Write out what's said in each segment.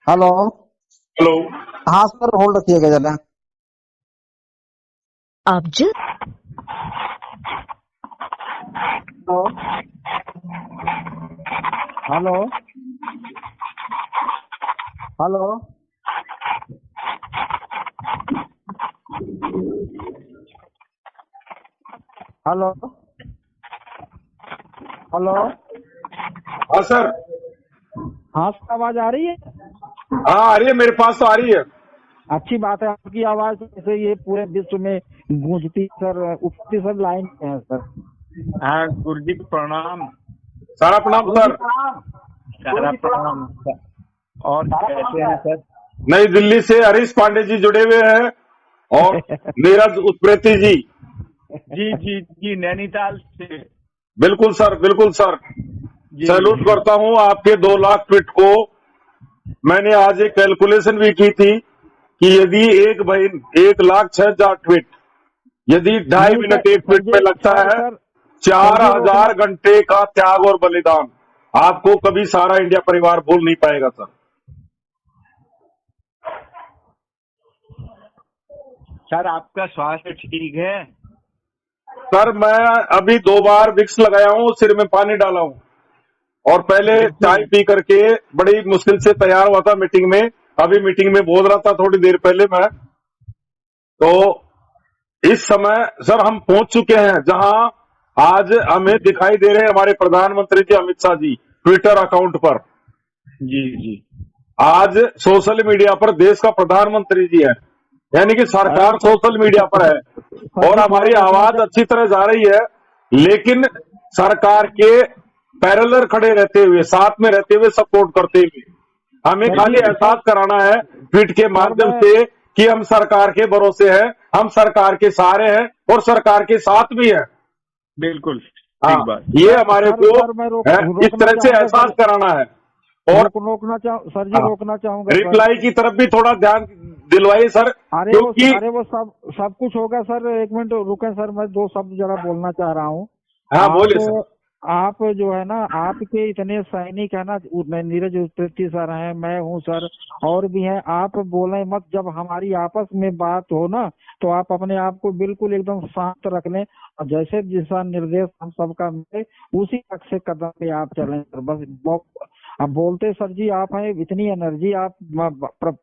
Hello. Hello. हाँ sir, hold रखिएगा जरा। आप जिस hello hello hello hello hello. हाँ सर। हाँ सर, आवाज आ रही है? हाँ आ रही है, मेरे पास तो आ रही है। अच्छी बात है, आपकी आवाज जैसे ये पूरे विश्व में गूंजती सर, उठती सर, लाइन में है सर। हाँ गुरु जी को प्रणाम। सारा प्रणाम गुरु जी सर। प्रणाम। गुरु सारा जी प्रणाम। प्रणाम। और सारा नाम कैसे क्या हैं है? सर? नई दिल्ली से हरीश पांडे जी जुड़े हुए हैं और नीरज उप्रेती जी। जी जी जी, नैनीताल से। बिल्कुल सर, बिल्कुल सर। जी सैल्यूट करता हूँ आपके 2 लाख ट्वीट को। मैंने आज एक कैलकुलेशन भी की थी कि यदि एक बहन 1,06,000 ट्वीट, यदि 2.5 नहीं मिनट सर, एक ट्वीट सर में जी, लगता सर है, सर सर चार जी रोकना। हजार घंटे का त्याग और बलिदान आपको कभी सारा इंडिया परिवार भूल नहीं पाएगा सर। सर, आपका स्वास्थ्य ठीक है? सर मैं अभी 2 बार विक्स लगाया हूँ, सिर में पानी डाला हूँ और पहले चाय बिल्कुल। पी करके बड़ी मुश्किल से तैयार हुआ था मीटिंग में। अभी मीटिंग में बोल रहा था थोड़ी देर पहले मैं। तो इस समय सर हम पहुंच चुके हैं जहां आज हमें दिखाई दे रहे हैं हमारे प्रधानमंत्री जी अमित शाह जी ट्विटर अकाउंट पर। जी जी। आज सोशल मीडिया पर देश का प्रधानमंत्री जी है, यानी कि अरे सरकार सर, सोशल मीडिया पर है सर और जी थोड़ा हमारी रोकना आवाज अच्छी तरह जा रही है। लेकिन सरकार के पैरेलल खड़े रहते हुए, साथ में रहते हुए, सपोर्ट करते हुए हमें सर खाली जी, एहसास कराना है ट्वीट के सर माध्यम मैं से कि हम सरकार के भरोसे हैं, हम सरकार के सहारे हैं और सरकार के साथ भी हैं। बिल्कुल हाँ, ठीक बात। ये सर हमारे सर को सर मैं इस रोकना तरह से चाहूंगा एहसास सर। कराना है। और रोकना चाहूँ सर जी, हाँ, रोकना चाहूंगा सर। रिप्लाई की तरफ भी थोड़ा ध्यान दिलवाइए सर, क्योंकि अरे वो सब कुछ होगा सर। एक मिनट रुकें सर, मैं दो शब्द जरा बोलना चाह रहा हूँ। हाँ आप बोलिए सर। आप जो है ना, आपके इतने सैनिक है ना, नीरज उप्रेती सर हैं, मैं हूँ सर, और भी हैं। आप बोले मत, जब हमारी आपस में बात हो ना, तो आप अपने आप को बिल्कुल एकदम शांत रख लें और जैसे दिशा निर्देश हम सबका मिले उसी अक्षय कदम पे आप चलें सर। बस अब बोलते सर जी आप हैं, इतनी एनर्जी आप,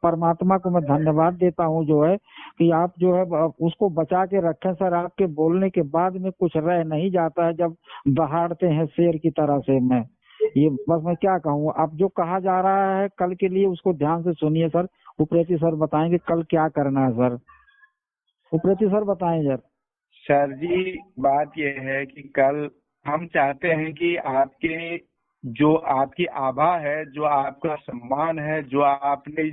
परमात्मा को मैं धन्यवाद देता हूँ जो है कि आप जो है उसको बचा के रखें सर। आपके बोलने के बाद में कुछ रह नहीं जाता है जब दहाड़ते हैं शेर की तरह से। मैं ये बस मैं क्या कहूँ, अब जो कहा जा रहा है कल के लिए उसको ध्यान से सुनिए सर। उप्रेती सर बताएंगे कल क्या करना है सर। उप्रेती सर बताएं सर। सर जी, बात यह है कि कल हम चाहते हैं कि आपके जो आपकी आभा है, जो आपका सम्मान है, जो आपने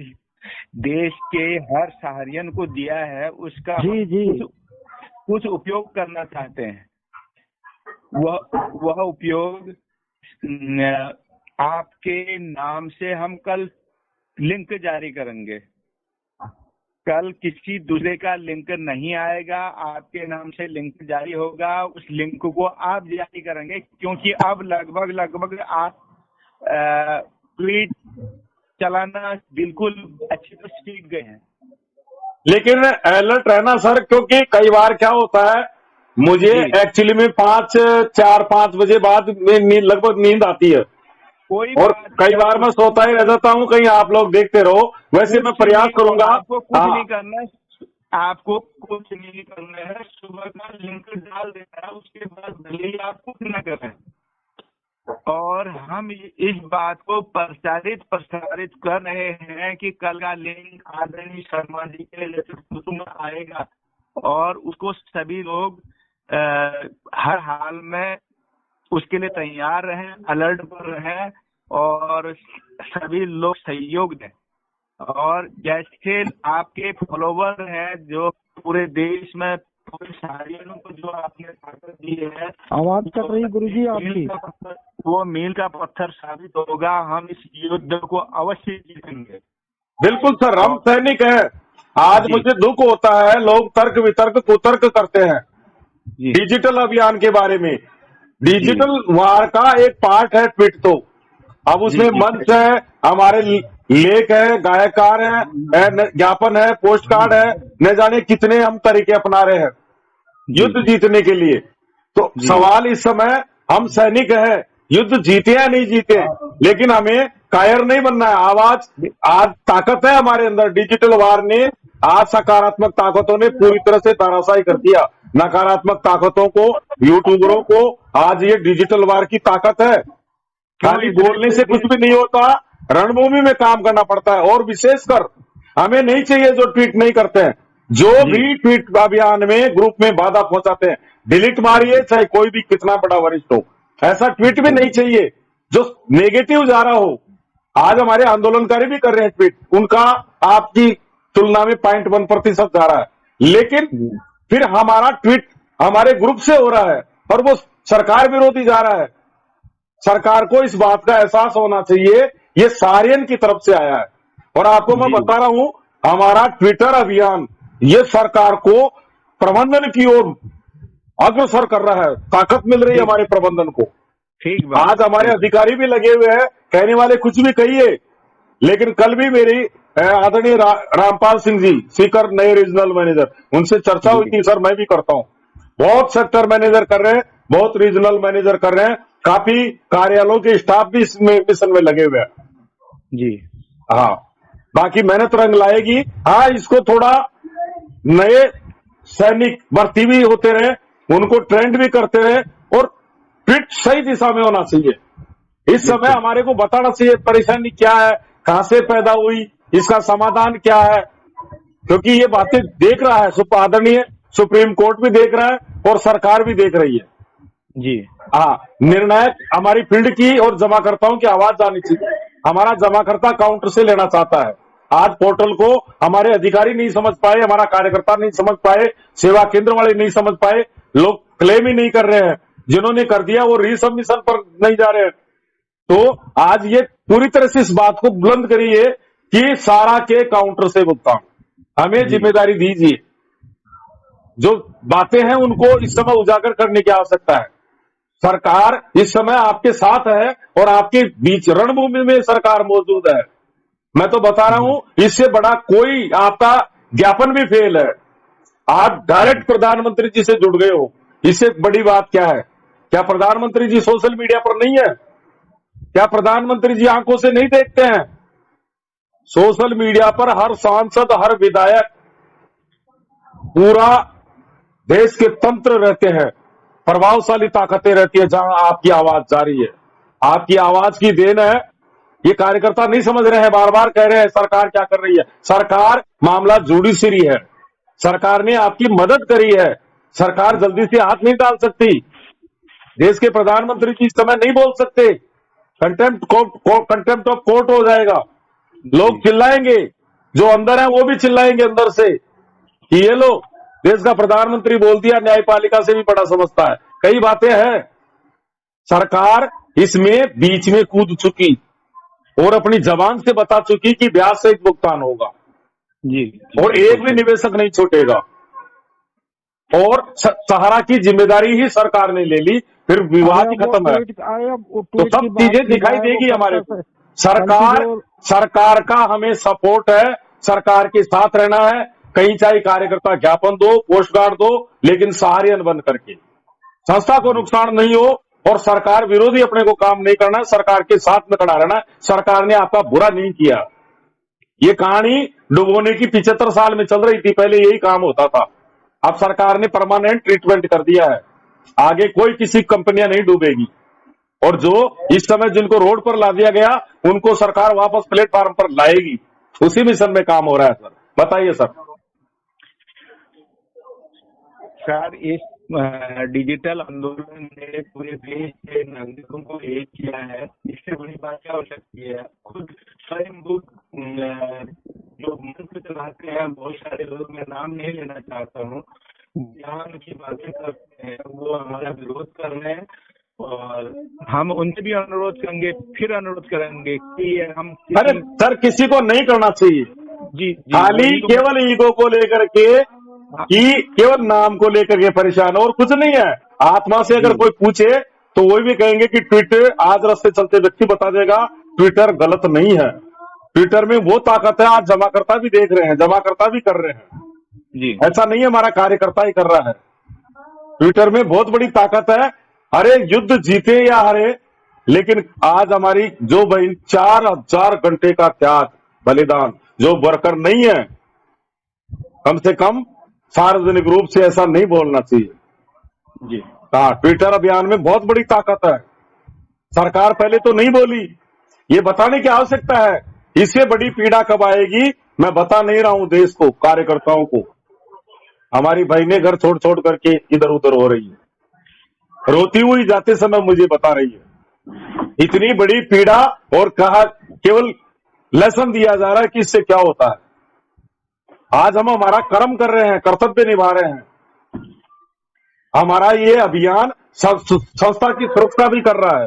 देश के हर सहारियन को दिया है, उसका हम जी जी। कुछ उपयोग करना चाहते हैं। वह उपयोग आपके नाम से हम कल लिंक जारी करेंगे। कल किसी दूसरे का लिंक नहीं आएगा, आपके नाम से लिंक जारी होगा। उस लिंक को आप जारी करेंगे, क्योंकि अब लगभग आप ट्वीट चलाना बिल्कुल अच्छी तरह सीख गए हैं। लेकिन अलर्ट रहना सर, क्योंकि कई बार क्या होता है, मुझे जी, एक्चुअली में 4-5 बजे बाद में लगभग नींद आती है कोई और बात कई सर, बार मैं उसमें सोता ही रह जाता हूँ। कहीं आप लोग देखते रहो, वैसे मैं कुछ प्रयास नहीं हो, करूंगा। आपको कुछ हाँ नहीं करना है। आपको कुछ नहीं करना है, सुबह का लिंक डाल देना है, उसके बाद भले ही आप कुछ न करें। और हम इस बात को प्रसारित कर रहे हैं कि कल का लिंक आदरणीय शर्मा जी के नेतृत्व में आएगा और उसको सभी लोग हर हाल में उसके लिए तैयार रहें, अलर्ट पर रहें और सभी लोग सहयोग दें। और जैसे आपके फॉलोवर हैं जो पूरे देश में, पूरे शहरियों को जो आपने ताकत दी है, आवाज कट रही गुरुजी आपकी। वो मील का पत्थर साबित होगा। हम इस युद्ध को अवश्य जीतेंगे। बिल्कुल सर, हम और सैनिक हैं। आज जी मुझे दुख होता है, लोग तर्क वितर्क कुतर्क करते हैं जी डिजिटल अभियान के बारे में। जी डिजिटल वार का एक पार्ट है ट्वीट। तो अब जी उसमें जी मंच है, हमारे लेख है, गायकार है, ज्ञापन है, पोस्ट कार्ड है, न जाने कितने हम तरीके अपना रहे हैं युद्ध जीतने के लिए। तो सवाल इस समय, हम सैनिक हैं, युद्ध जीते या नहीं जीते, लेकिन हमें कायर नहीं बनना है। आज ताकत है हमारे अंदर। डिजिटल वार ने आज सकारात्मक ताकतों ने पूरी तरह से तानाशाही कर दिया, नकारात्मक ताकतों को, यूट्यूबरों को। आज ये डिजिटल वार की ताकत है। खाली बोलने से कुछ भी नहीं होता, रणभूमि में काम करना पड़ता है। और विशेषकर हमें नहीं चाहिए जो ट्वीट नहीं करते हैं, जो भी ट्वीट अभियान में ग्रुप में बाधा पहुंचाते हैं, डिलीट मारिए, चाहे कोई भी कितना बड़ा वरिष्ठ हो। ऐसा ट्वीट भी नहीं चाहिए जो नेगेटिव जा रहा हो। आज हमारे आंदोलनकारी भी कर रहे हैं ट्वीट, उनका आपकी तुलना में 0.1% जा रहा है, लेकिन फिर हमारा ट्वीट हमारे ग्रुप से हो रहा है और वो सरकार विरोधी जा रहा है। सरकार को इस बात का एहसास होना चाहिए, ये सारियन की तरफ से आया है। और आपको मैं बता रहा हूं, हमारा ट्विटर अभियान ये सरकार को प्रबंधन की ओर अग्रसर कर रहा है, ताकत मिल रही है हमारे प्रबंधन को। ठीक, आज हमारे अधिकारी भी लगे हुए हैं, कहने वाले कुछ भी कहिए, लेकिन कल भी मेरी आदरणीय रामपाल सिंह जी, स्पीकर नए रीजनल मैनेजर, उनसे चर्चा हुई थी। सर मैं भी करता हूं, बहुत सेक्टर मैनेजर कर रहे हैं, बहुत रीजनल मैनेजर कर रहे हैं, काफी कार्यालयों के स्टाफ भी इसमें मिशन में लगे हुए हैं जी। हाँ, बाकी मेहनत रंग लाएगी। हाँ, इसको थोड़ा नए सैनिक भर्ती भी होते रहे, उनको ट्रेंड भी करते रहे, और ट्वीट सही दिशा में होना चाहिए। इस समय हमारे को बताना चाहिए परेशानी क्या है, कहां से पैदा हुई, इसका समाधान क्या है, क्योंकि ये बातें देख रहा है आदरणीय सुप्रीम कोर्ट भी देख रहा है और सरकार भी देख रही है जी। हाँ, निर्णायक हमारी फील्ड की और जमाकर्ताओं की आवाज जानी चाहिए। हमारा जमाकर्ता काउंटर से लेना चाहता है। आज पोर्टल को हमारे अधिकारी नहीं समझ पाए, हमारा कार्यकर्ता नहीं समझ पाए, सेवा केंद्र वाले नहीं समझ पाए, लोग क्लेम ही नहीं कर रहे हैं, जिन्होंने कर दिया वो रीसबमिशन पर नहीं जा रहे हैं। तो आज ये पूरी तरह से इस बात को बुलंद करिए कि सारा के काउंटर से भुगतान, हमें जिम्मेदारी दीजिए। जो बातें हैं उनको इस समय उजागर करने की आवश्यकता है। सरकार इस समय आपके साथ है और आपके बीच रणभूमि में सरकार मौजूद है। मैं तो बता रहा हूं, इससे बड़ा कोई आपका ज्ञापन भी फेल है। आप डायरेक्ट प्रधानमंत्री जी से जुड़ गए हो, इससे बड़ी बात क्या है? क्या प्रधानमंत्री जी सोशल मीडिया पर नहीं है? क्या प्रधानमंत्री जी आंखों से नहीं देखते हैं? सोशल मीडिया पर हर सांसद, हर विधायक, पूरा देश के तंत्र रहते हैं, प्रभावशाली ताकतें रहती है जहां आपकी आवाज जारी है। आपकी आवाज की देन है। ये कार्यकर्ता नहीं समझ रहे हैं, बार बार कह रहे हैं सरकार क्या कर रही है। सरकार मामला जुडिशरी है, सरकार ने आपकी मदद करी है, सरकार जल्दी से हाथ नहीं डाल सकती। देश के प्रधानमंत्री जी इस समय नहीं बोल सकते, कंटेम्प्ट ऑफ कोर्ट हो जाएगा। लोग चिल्लाएंगे, जो अंदर है वो भी चिल्लाएंगे अंदर से कि ये लो, देश का प्रधानमंत्री बोल दिया, न्यायपालिका से भी बड़ा समझता है। कई बातें हैं। सरकार इसमें बीच में कूद चुकी और अपनी जबान से बता चुकी कि ब्याज सहित भुगतान होगा जी, और एक भी निवेशक नहीं छूटेगा। और सहारा की जिम्मेदारी ही सरकार ने ले ली, फिर विवाद ही खत्म है। तो सब चीजें दिखाई देगी हमारे को। सरकार का हमें सपोर्ट है, सरकार के साथ रहना है। कहीं चाहे कार्यकर्ता ज्ञापन दो, पोस्ट कार्ड दो, लेकिन सहारियन बन करके, संस्था को नुकसान नहीं हो और सरकार विरोधी अपने को काम नहीं करना है, सरकार के साथ में खड़ा रहना है। सरकार ने आपका बुरा नहीं किया। ये कहानी डुबोने की 75 साल में चल रही थी, पहले यही काम होता था। अब सरकार ने परमानेंट ट्रीटमेंट कर दिया है, आगे कोई किसी कंपनियां नहीं डूबेगी। और जो इस समय जिनको रोड पर ला दिया गया, उनको सरकार वापस प्लेटफॉर्म पर लाएगी। उसी मिशन में काम हो रहा है सर। बताइए सर। सर, इस डिजिटल आंदोलन ने पूरे देश के नागरिकों को एक किया है। इससे बड़ी बात क्या हो सकती है? खुद स्वयं जो मंत्र चलाते हैं बहुत सारे लोग, मैं नाम नहीं लेना चाहता हूँ, ज्ञान की बातें करते हैं, वो हमारा विरोध कर रहे हैं। और हम उनसे भी अनुरोध करेंगे, फिर अनुरोध करेंगे कि हम अरे सर, किसी को नहीं करना चाहिए जी, खाली केवल ईगो को लेकर के, कि केवल नाम को लेकर के परेशान, और कुछ नहीं है। आत्मा से अगर कोई पूछे तो वो भी कहेंगे कि ट्विटर, आज रास्ते चलते व्यक्ति बता देगा ट्विटर गलत नहीं है। ट्विटर में वो ताकत है, आज जमाकर्ता भी देख रहे हैं, जमाकर्ता भी कर रहे हैं। जी ऐसा नहीं है हमारा कार्यकर्ता ही कर रहा है। ट्विटर में बहुत बड़ी ताकत है। अरे युद्ध जीते या हारे, लेकिन आज हमारी जो बहन 4,000 घंटे का त्याग बलिदान, जो वर्कर नहीं है, कम से कम सार्वजनिक रूप से ऐसा नहीं बोलना चाहिए। जी हाँ, ट्विटर अभियान में बहुत बड़ी ताकत है। सरकार पहले तो नहीं बोली, ये बताने की आवश्यकता है। इससे बड़ी पीड़ा कब आएगी मैं बता नहीं रहा हूं, देश को, कार्यकर्ताओं को। हमारी बहनें घर छोड़ छोड़ करके इधर उधर हो रही है, रोती हुई जाते समय मुझे बता रही है इतनी बड़ी पीड़ा, और कहा केवल लेसन दिया जा रहा है कि इससे क्या होता है। आज हम हमारा कर्म कर रहे हैं, कर्तव्य निभा रहे हैं। हमारा ये अभियान संस्था की सुरक्षा भी कर रहा है,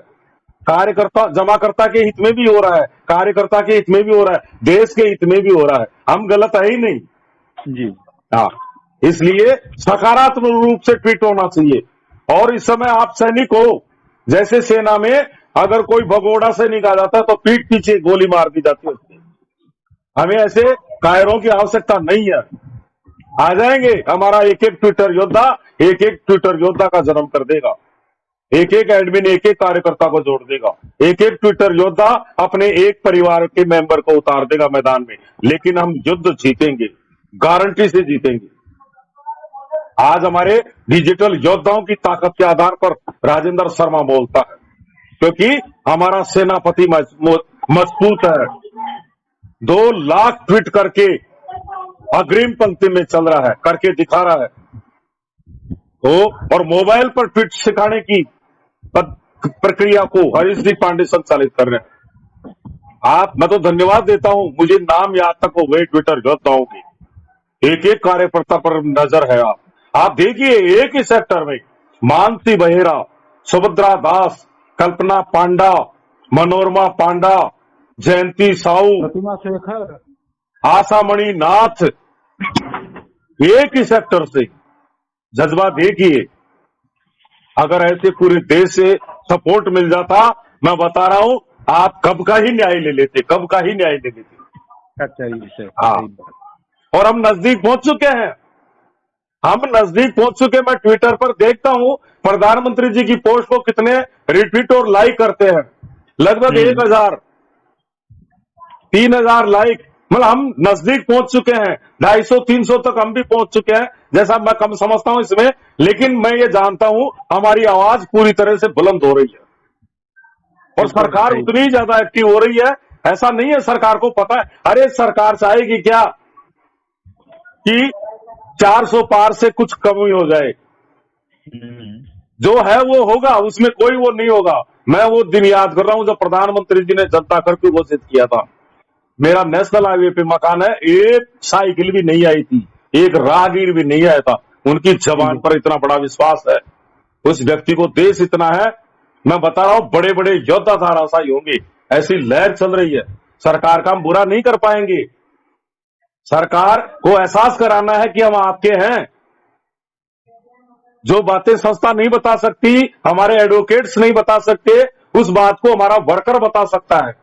कार्यकर्ता जमाकर्ता के हित में भी हो रहा है, कार्यकर्ता के हित में भी हो रहा है, देश के हित में भी हो रहा है। हम गलत है ही नहीं। जी हाँ, इसलिए सकारात्मक रूप से ट्वीट होना चाहिए। और इस समय आप सैनिक हो, जैसे सेना में अगर कोई भगोड़ा सैनिक आ जाता है तो पीठ पीछे गोली मार दी जाती है उसकी। हमें ऐसे कायरों की आवश्यकता नहीं है। आ जाएंगे, हमारा एक एक ट्विटर योद्धा एक एक ट्विटर योद्धा का जन्म कर देगा, एक एक एडमिन एक एक कार्यकर्ता को जोड़ देगा, एक एक ट्विटर योद्धा अपने एक परिवार के मेंबर को उतार देगा मैदान में। लेकिन हम युद्ध जीतेंगे, गारंटी से जीतेंगे। आज हमारे डिजिटल योद्धाओं की ताकत के आधार पर राजेंद्र शर्मा बोलता है, क्योंकि हमारा सेनापति मजबूत है। 2 लाख ट्वीट करके अग्रिम पंक्ति में चल रहा है, करके दिखा रहा है। तो और मोबाइल पर ट्वीट सिखाने की प्रक्रिया को हरीश जी पांडे संचालित कर रहे हैं। मैं तो धन्यवाद देता हूं, मुझे नाम याद तक हो गए ट्विटर योद्धाओं के। एक एक कार्यकर्ता पर नजर है। आप देखिए, एक ही सेक्टर में मानसी बहेरा, सुभद्रा दास, कल्पना पांडा, मनोरमा पांडा, जयंती साहू, प्रतिमा शेखर, आशामणि नाथ, एक ही सेक्टर से जज्बा देखिए। अगर ऐसे पूरे देश से सपोर्ट मिल जाता, मैं बता रहा हूं, आप कब का ही न्याय ले लेते, कब का ही न्याय ले लेते। अच्छा हाँ, और हम नजदीक पहुंच चुके हैं, हम नजदीक पहुंच चुके। मैं ट्विटर पर देखता हूं प्रधानमंत्री जी की पोस्ट को कितने रिट्वीट और लाइक करते हैं। लगभग 1,000 3,000 लाइक, मतलब हम नजदीक पहुंच चुके हैं। 250-300 तक हम भी पहुंच चुके हैं, जैसा मैं कम समझता हूं इसमें। लेकिन मैं ये जानता हूं हमारी आवाज पूरी तरह से बुलंद हो रही है, और सरकार उतनी ज्यादा एक्टिव हो रही है। ऐसा नहीं है सरकार को पता है। अरे सरकार चाहेगी क्या कि 400 पार से कुछ कमी हो जाए? जो है वो होगा, उसमें कोई वो नहीं होगा। मैं वो दिन याद कर रहा हूं जब प्रधानमंत्री जी ने जनता कर्फ्यू घोषित किया था। मेरा नेशनल हाईवे पे मकान है, एक साइकिल भी नहीं आई थी, एक राहगीर भी नहीं आया था। उनकी जबान पर इतना बड़ा विश्वास है, उस व्यक्ति को देश इतना है। मैं बता रहा हूं, बड़े बड़े योद्धा धाराशाही होंगे। ऐसी लहर चल रही है, सरकार का हम बुरा नहीं कर पाएंगे। सरकार को एहसास कराना है कि हम आपके हैं। जो बातें संस्था नहीं बता सकती, हमारे एडवोकेट्स नहीं बता सकते, उस बात को हमारा वर्कर बता सकता है।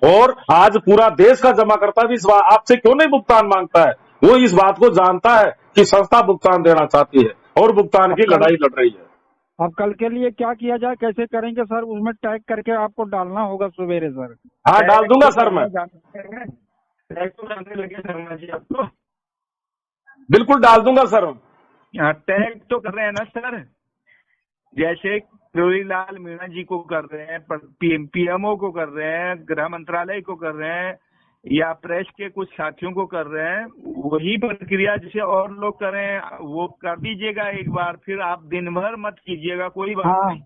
और आज पूरा देश का जमाकर्ता भी इस बात आपसे क्यों नहीं भुगतान मांगता है? वो इस बात को जानता है कि संस्था भुगतान देना चाहती है और भुगतान की लड़ाई लड़ रही है। अब कल के लिए क्या किया जाए, कैसे करेंगे सर? उसमें टैग करके आपको डालना होगा सवेरे सर। हाँ, डाल दूंगा सर, मैं टैग तो जानने लगे शर्मा जी आपको। बिल्कुल डाल दूंगा सर। टैग तो कर रहे हैं ना सर, जैसे किरोड़ीलाल मीणा जी को कर रहे हैं, पीएमओ को कर रहे हैं, गृह मंत्रालय को कर रहे हैं, या प्रेस के कुछ साथियों को कर रहे हैं। वही प्रक्रिया जिसे और लोग कर रहे हैं वो कर दीजिएगा एक बार। फिर आप दिन भर मत कीजिएगा, कोई बात नहीं,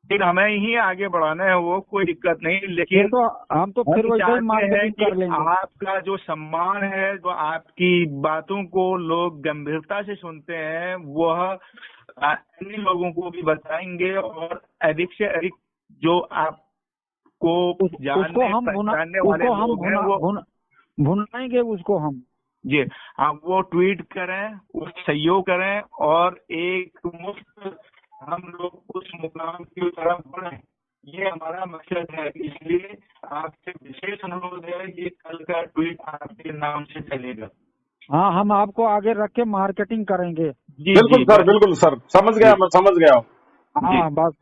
फिर हमें ही आगे बढ़ाना है, वो कोई दिक्कत नहीं। लेकिन तो हम तो फिर वैसे ही मार्केटिंग कर लेंगे। आपका जो सम्मान है, जो आपकी बातों को लोग गंभीरता से सुनते हैं, वह अन्य लोगों को भी बताएंगे, और अधिक से अधिक जो आपको जानने पहचानने वाले लोग हैं वो भुनाएंगे उसको हम। जी, आप वो ट्वीट करें, उस सहयोग करें, और एक मुफ्त हम लोग उस मुकाम की तरफ बढ़े ये हमारा मकसद है। इसलिए आपसे विशेष अनुरोध है कि कल का ट्वीट आपके नाम से चलेगा। हाँ, हम आपको आगे रख के मार्केटिंग करेंगे। जी बिल्कुल जी सर, बिल्कुल सर, समझ गया, मैं समझ गया हूँ। हाँ बस,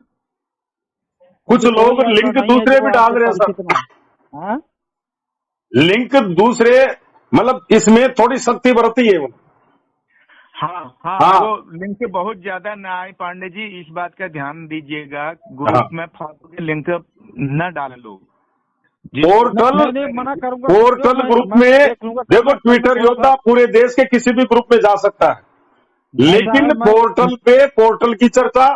कुछ कोई लोग ऐसा लिंक नहीं है दूसरे जो भी डाल आपसे रहे हैं सर, परिचित ना हो। हाँ? लिंक दूसरे, मतलब इसमें थोड़ी सख्ती बरती है वो। हाँ हाँ, हाँ वो लिंक बहुत ज्यादा ना आए पांडे जी, इस बात का ध्यान दीजिएगा। हाँ, ग्रुप में फालतू के लिंक न डाल लो। पोर्टल नहीं मना करूंगा, पोर्टल ग्रुप मैं में देख लूंगा। देखो, कल मैं ट्विटर थोड़ा सा योद्धा पूरे देश के किसी भी ग्रुप में जा सकता है, ऐसा लेकिन है, मैं पोर्टल पे पोर्टल की चर्चा,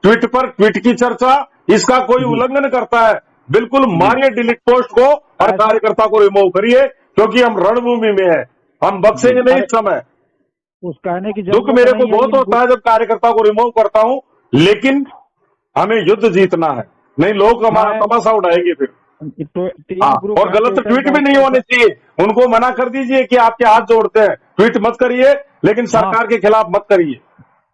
ट्वीट पर ट्वीट की चर्चा, इसका कोई जी उल्लंघन करता है, बिल्कुल जी मारिए डिलीट पोस्ट को और ऐसा, कार्यकर्ता को रिमूव करिए, क्योंकि हम रणभूमि में है, हम जी बख्शेंगे नहीं अरे इस समय। उस कहने की दुख जरूरत मेरे को नहीं है बहुत इन होता है जब कार्यकर्ता को रिमूव करता हूं, लेकिन हमें युद्ध जीतना है, नहीं लोग हमारा मैं तमाशा उड़ाएंगे फिर। तो हाँ, 3 ग्रुप और हैं गलत टोटल ट्वीट भी नहीं 10-10। होने चाहिए, उनको मना कर दीजिए कि आपके हाथ जोड़ते हैं, ट्वीट मत करिए, लेकिन हाँ, सरकार के खिलाफ मत करिए।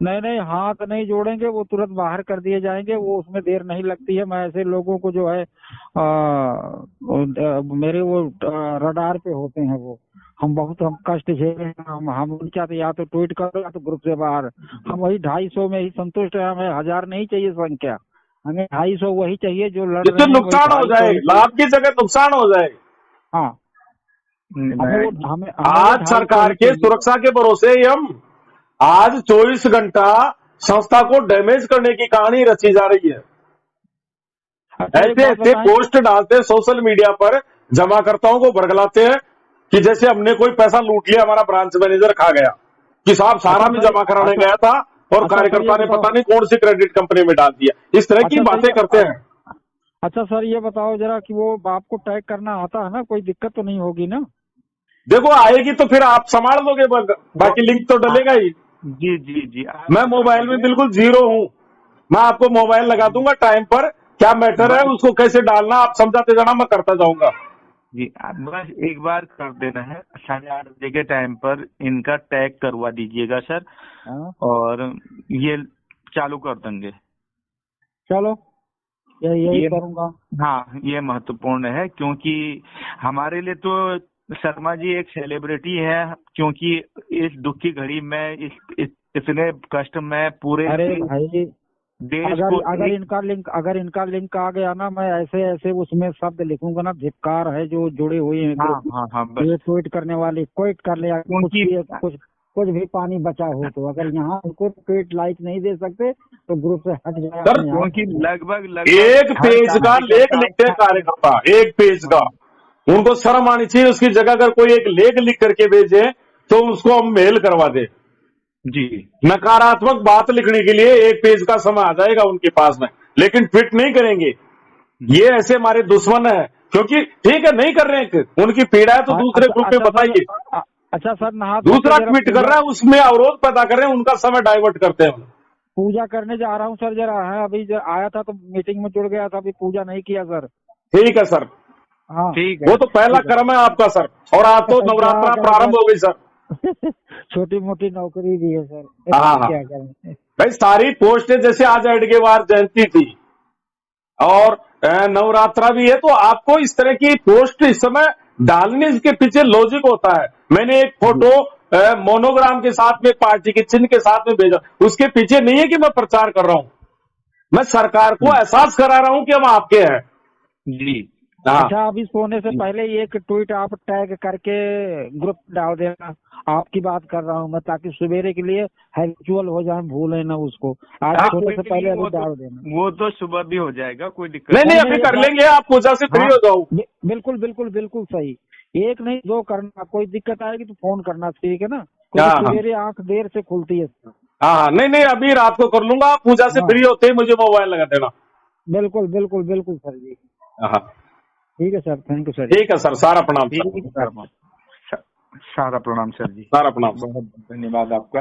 नहीं हाथ नहीं जोड़ेंगे, वो तुरंत बाहर कर दिए जाएंगे, वो उसमें देर नहीं लगती है। मैं ऐसे लोगों को जो है मेरे वो रडार पे होते हैं वो। हम कष्ट झेले हैं। हम नहीं चाहते, या तो ट्वीट करो या तो ग्रुप से बाहर। हम वही 250 में ही संतुष्ट है, हमें 1000 नहीं चाहिए संख्या, हमें 250 वही चाहिए जो लड़ इससे रहे हैं, वही नुकसान हो 250 जाए, ही चाहिए। लाभ की जगह नुकसान हो जाए। हाँ, हमें वो आज 250 सरकार ही के चाहिए। सुरक्षा के भरोसे ही हम आज 24 घंटा संस्था को डैमेज करने की कहानी रची जा रही है। अच्छा एक ऐसे बात ऐसे बताएं, पोस्ट डालते हैं सोशल मीडिया पर, जमाकर्ताओं को भड़कलाते हैं कि जैसे हमने कोई पैसा लूट लिया, हमारा ब्रांच मैनेजर खा गया, कि साहब सारा अच्छा में सर, जमा कराने अच्छा गया था और अच्छा सर ये कार्यकर्ता ने बताओ, पता नहीं कौन सी क्रेडिट कंपनी में डाल दिया, इस तरह की अच्छा सर बातें करते हैं। अच्छा सर ये बताओ जरा कि वो आपको टैग करना आता है ना, कोई दिक्कत तो नहीं होगी ना? देखो आएगी तो फिर आप संभाल लोगे, वो बाकी लिंक तो डलेगा ही। जी जी जी, आप मैं ऐसा मोबाइल में करिए। बिल्कुल जीरो हूं, मैं आपको मोबाइल लगा दूंगा टाइम पर, क्या मैटर है बस उसको कैसे डालना आप समझाते जाना, मैं करता जाऊंगा। जी, आप बस एक बार कर देना है 8:30 बजे के टाइम पर इनका टैग करवा दीजिएगा सर, हाँ, और ये चालू कर देंगे। चलो यही ये करूंगा। हाँ, ये महत्वपूर्ण है, क्योंकि हमारे लिए तो शर्मा जी एक सेलिब्रिटी है, क्योंकि इस दुख की घड़ी में इतने कष्ट में पूरे अरे भाई, देश अगर को अगर इनका लिंक आ गया ना, मैं ऐसे ऐसे उसमें शब्द लिखूंगा ना, धिक्कार है जो जुड़े हुए हैं हाँ ग्रुप में। हाँ हाँ, बस ये ट्वीट करने वाले क्विट कर ले, या कुछ क्योंकि भी कुछ भी पानी बचा हो तो, अगर यहाँ उनको ट्वीट लाइक नहीं दे सकते तो ग्रुप से हट जाए सर अपने आप। क्योंकि लगभग एक हर पेज का लेख लिखते हैं कार्यकर्ता, एक पेज का, उनको शर्म आनी चाहिए, उसकी जगह अगर कोई एक लेख लिख करके भेजे तो उसको हम मेल करवा दे। जी नकारात्मक बात लिखने के लिए एक पेज का समय आ जाएगा उनके पास में, लेकिन ट्वीट नहीं करेंगे। ये ऐसे हमारे दुश्मन है, क्योंकि ठीक है नहीं कर रहे हैं, उनकी पीड़ा है तो दूसरे अच्छा ग्रुप में अच्छा सर, बताइए। अच्छा सर नहा धो के दूसरा जरा ट्वीट कर पूजा रहा है उसमें अवरोध पैदा कर रहे हैं, उनका समय डाइवर्ट करते हैं। पूजा करने जा रहा हूँ सर, जरा है अभी आया था तो मीटिंग में जुड़ गया था, अभी पूजा नहीं किया सर। ठीक है सर, हाँ ठीक वो है तो पहला ठीक है क्रम है आपका सर, और आज तो क्या नवरात्रा करें प्रारंभ हो गई सर। सर, छोटी मोटी नौकरी भी है सर, हाँ हाँ, क्या करें। भाई सारी पोस्टें, जैसे आज एडगेवार जयंती थी और नवरात्रा भी है, तो आपको इस तरह की पोस्ट इस समय डालने के पीछे लॉजिक होता है। मैंने एक फोटो मोनोग्राम के साथ में, पार्टी के चिन्ह के साथ में भेजा, उसके पीछे नहीं है कि मैं प्रचार कर रहा हूं, मैं सरकार को एहसास करा रहा हूं कि हम आपके हैं। जी। हाँ, अच्छा अभी सोने से पहले एक ट्वीट आप टैग करके ग्रुप डाल देना, आपकी बात कर रहा हूँ मैं, ताकि सवेरे के लिए हैबिचुअल हो जाए, भूले ना उसको। आज सोने से पहले अभी डाल देना। वो तो सुबह भी हो जाएगा, कोई दिक्कत नहीं नहीं। नहीं, अभी कर लेंगे, आप पूजा से फ्री हाँ हो जाओ। बिल्कुल बिल्कुल बिल्कुल सही, एक नहीं दो करना, कोई दिक्कत आएगी तो फोन करना, ठीक है ना, हाँ क्योंकि हाँ सवेरे आंख देर से खुलती है। हाँ, नहीं नहीं, अभी रात को कर लूंगा, आप पूजा से हाँ फ्री होते ही मुझे मोबाइल लगा देना। बिल्कुल बिल्कुल बिल्कुल सर जी, हाँ ठीक है सर, थैंक यू सर। ठीक है सर, सारा प्रणाम सर, ठीक है सर, सारा प्रणाम सर जी, सारा प्रणाम सर। बहुत धन्यवाद आपका।